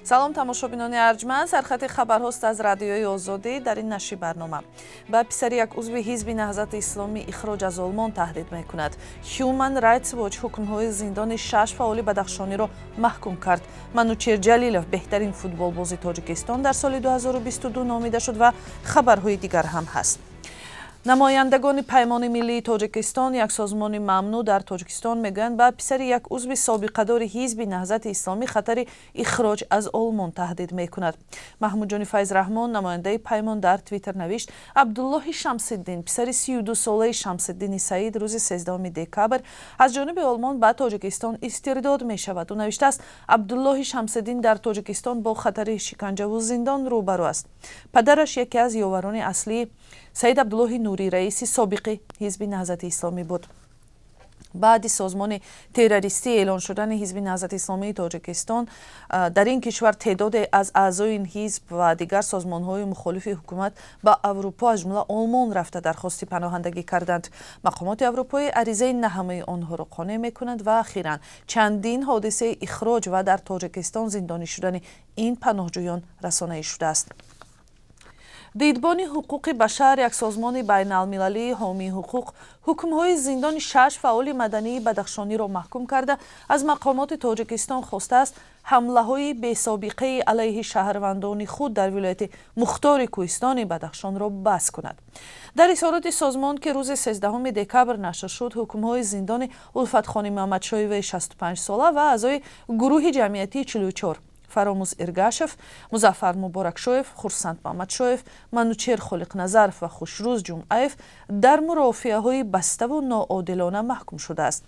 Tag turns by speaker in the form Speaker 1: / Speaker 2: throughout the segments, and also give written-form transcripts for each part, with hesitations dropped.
Speaker 1: салом тамошобинони арҷманд, сархати хабарҳост аз радиои Озодӣ дар ин нашри барнома. Ба писари як узви ҳизби Наҳзати Исломӣ ихроҷ аз олмон таҳдид мекунад. Human Rights Watch ҳукмҳои зиндони 6 фаъоли бадахшониро маҳкум кард. Манучер Ҷалилов беҳтарин футболбози Тоҷикистон дар соли 2022 номида шуд ва хабарҳои дигар ҳам ҳаст. намояндагони паймони миллии Тоҷикистон, як созмони мамнӯъ дар Тоҷикистон мегӯянд ба писари як узви собиқадори ҳизби Наҳзати Исломӣ хатари ихроҷ аз олмон таҳдид мекунад. Маҳмуҷони Файзраҳмон, намояндаи паймон, дар Твиттер навишт: Абдуллоҳи Шамсиддин, писари 32 солаи Шамсиддини Саид, рӯзи 13 декабр аз ҷониби олмон ба Тоҷикистон истирдод мешавад. Ӯ навиштааст: Абдуллоҳи Шамсиддин дар Тоҷикистон бо хатари шиканҷаву зиндон рӯбарӯ аст. Падараш яке аз ёварони аслии Саид Абдуллоҳи Нурӣ, раиси собиқи ҳизби Наҳзати Исломӣ буд. баъди созмони террористӣ эълон шудани ҳизби Наҳзати Исломии Тоҷикистон дар ин кишвар теъдоде аз аъзои ин ҳизб ва дигар созмонҳои мухолифи ҳукумат ба Аврупо, аз ҷумла Олмон рафта дархости паноҳандагӣ карданд. Мақомоти аврупоӣ аризаи на ҳамаи онҳоро қонеъ мекунанд ва ахиран чандин ҳодисаи ихроҷ ва дар Тоҷикистон зиндонӣ шудани ин паноҳҷӯён расонаӣ шудааст. дидбони ҳуқуқи башар, як созмони байналмилалии ҳомии ҳуқуқ, ҳукмҳои зиндони 6 фаъоли мадании бадахшониро маҳкум карда, аз мақомоти Тоҷикистон хостааст ҳамлаҳои бесобиқаи алайҳи шаҳрвандони худ дар вилояти Мухтори Кӯҳистони Бадахшонро бас кунад. дар изҳороти созмон, ки рӯзи 13 декабр нашр шуд, ҳукмҳои зиндони Улфатхони Маҳмадшоеваи 65 сола ва аъзои гурӯҳи ҷамъиятии 44 Фаромуз Иргашев, Музаффар Муборакшоев, Хурсанд Маҳмадшоев, Манучер Холиқназаров ва Хушрӯз Ҷумъаев дар мурофиаҳои баставу ноодилона маҳкум шудааст.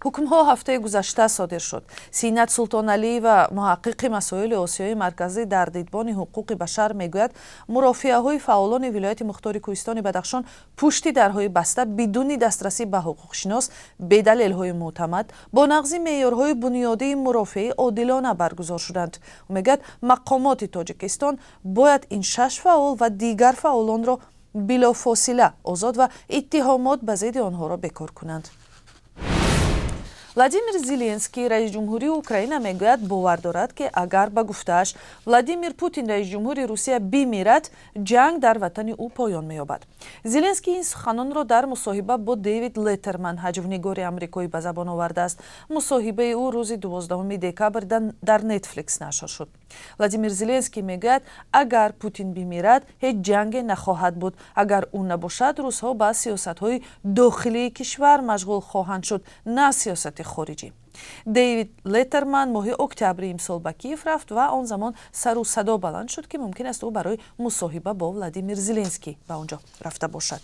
Speaker 1: ҳукмҳо ҳафтаи гузашта содир шуд. Синат Султоналӣ ва муҳаққиқи масоили Осиёи марказӣ дар дидбони ҳуқуқи башар мегӯяд, мурофиаҳои фаъолони вилояти Мухтори Кӯҳистони Бадахшон пушти дарҳои баста бидуни дастрасӣ ба ҳуқуқшинос, бедалелҳои мӯътамад, бо нақзи меъёрҳои бунёдии мурофиаи одилона баргузор шуданд. Ӯ мегӯяд, мақомоти Тоҷикистон бояд ин 6 фаъол ва дигар фаъолонро билофосила озод ва иттиҳомот ба зидди онҳоро бекор кунанд. Владимир Зеленский, раис ҷумҳурии Украина, мегӯяд бовар дорад, ки агар ба гуфтааш Владимир Путин, раис ҷумҳури Русия, бимирад, ҷанг дар ватани ӯ поён меёбад. Зеленский ин суханонро дар мусоҳиба бо Дэвид Леттерман, ҳаҷвнигори амрикоӣ, ба забон овардааст. Мусоҳибаи ӯ рӯзи 12 декабр дар Netflix нашр шуд. Владимир Зеленский мегӯяд, агар Путин бимирад, ҳеҷ ҷанге нахоҳад буд. Агар ӯ набошад, русҳо ба сиёсатҳои дохилии кишвар машғул хоҳанд шуд, на сиёсати хориҷӣ. Дэвид Леттерман моҳи октябри имсол ба Киев рафт ва он замон сару садо баланд шуд, ки мумкин аст ӯ барои мусоҳиба бо Владимир Зеленский ба он ҷо рафта бошад.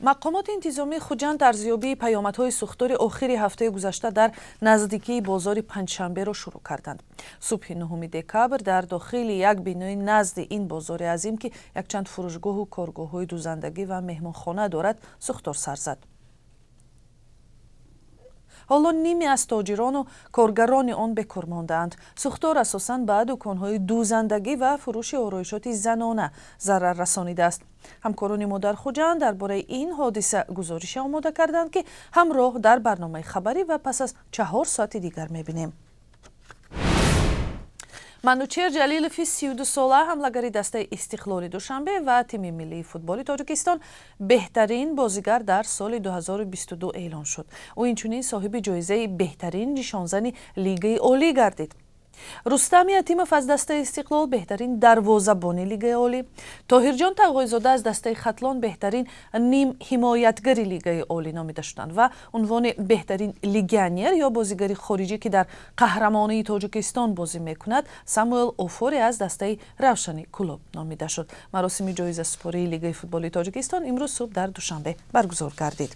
Speaker 1: мақомоти интизомии Хуҷанд арзёбии паёмадҳои сӯхтори охири ҳафтаи гузашта дар наздикии бозори Панҷшанберо шурӯъ карданд. Субҳи 9 декабр дар дохили як бинои назди ин бозори азим, ки якчанд фурӯшгоҳу коргоҳҳои дузандагӣ ва меҳмонхона дорад, сӯхтор сар зад. ҳоло ниме аз тоҷирону коргарони он бекор мондаанд. сӯхтор асосан ба дуконҳои дузандагӣ ва фурӯши ороишоти занона зарар расонидааст. ҳамкорони мо дар Хуҷанд дар бораи ин ҳодиса гузорише омода карданд, ки ҳамроҳ дар барномаи хабарӣ ва пас аз 4 соати дигар мебинем. Манучер Ҷалилови 32 сола, ҳамлагари дастаи Истиқлоли Душанбе ва тими миллии футболи Тоҷикистон беҳтарин бозигар дар соли 2022 эълон шуд. ӯ инчунин соҳиби ҷоизаи беҳтарин нишонзани Лигаи Олӣ гардид. Рустам Ятимов аз дастаи Истиқлол беҳтарин дарвозабони Лигаи Олӣ, Тоҳирҷон Тағоизода аз дастаи Хатлон беҳтарин ним ҳимоятгари Лигаи Олӣ номида шуданд ва унвони беҳтарин легионер ё бозигари хориҷӣ, ки дар қаҳрамонии Тоҷикистон бозӣ мекунад, Самуэл Офоре аз дастаи Равшани Кулоб номида шуд. маросими ҷоизасупории Лигаи футболи Тоҷикистон имрӯз субҳ дар Душанбе баргузор гардид.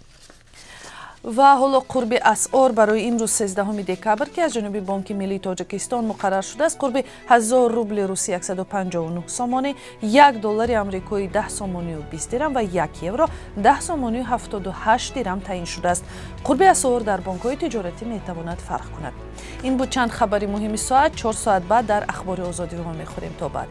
Speaker 1: و حالا قرب اسعار برای امروز 13 دکبر که از جانب بانک ملی تاجیکستان مقرر شده است قرب 1000 روبل روسی 159 سامانه، $1 آمریکایی 10 سامانه و 20 درم و 1 یورو 10 سامانه و 78 درم تعیین شده است. قرب اسعار در بانک‌های تجارتی میتواند فرق کند. این بود چند خبری مهم ساعت. 4 ساعت بعد در اخبار آزادی رو میخوریم. تا بعد.